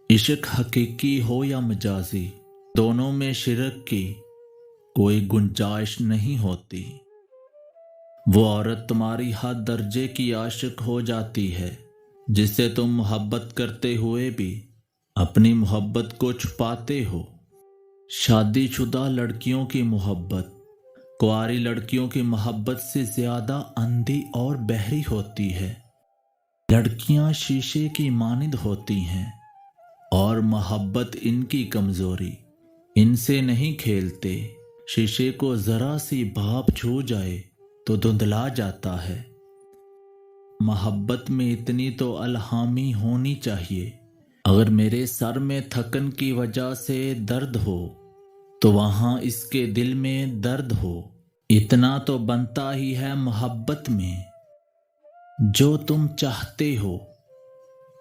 इश्क हकीकी हो या मजाजी, दोनों में शिरक की कोई गुंजाइश नहीं होती। वो औरत तुम्हारी हर दर्जे की आशिक हो जाती है जिससे तुम मोहब्बत करते हुए भी अपनी मोहब्बत को छुपाते हो। शादीशुदा लड़कियों की मोहब्बत कुंवारी लड़कियों की मोहब्बत से ज्यादा अंधी और बहरी होती है। लड़कियां शीशे की मानिंद होती हैं और मोहब्बत इनकी कमजोरी। इनसे नहीं खेलते। शीशे को जरा सी भाप छू जाए तो धुंधला जाता है। मोहब्बत में इतनी तो अलहामी होनी चाहिए। अगर मेरे सर में थकन की वजह से दर्द हो तो वहां इसके दिल में दर्द हो। इतना तो बनता ही है मोहब्बत में। जो तुम चाहते हो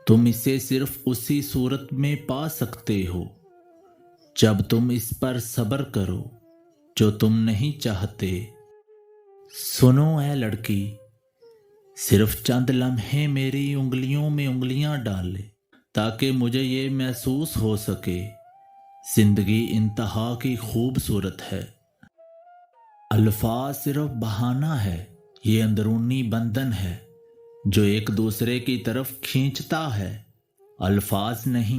तुम इसे सिर्फ उसी सूरत में पा सकते हो जब तुम इस पर सब्र करो जो तुम नहीं चाहते। सुनो ऐ लड़की, सिर्फ चंद लम्हे मेरी उंगलियों में उंगलियां डाले ताकि मुझे ये महसूस हो सके जिंदगी इंतहा की खूबसूरत है। अल्फाज सिर्फ बहाना है, ये अंदरूनी बंधन है जो एक दूसरे की तरफ खींचता है, अल्फाज नहीं।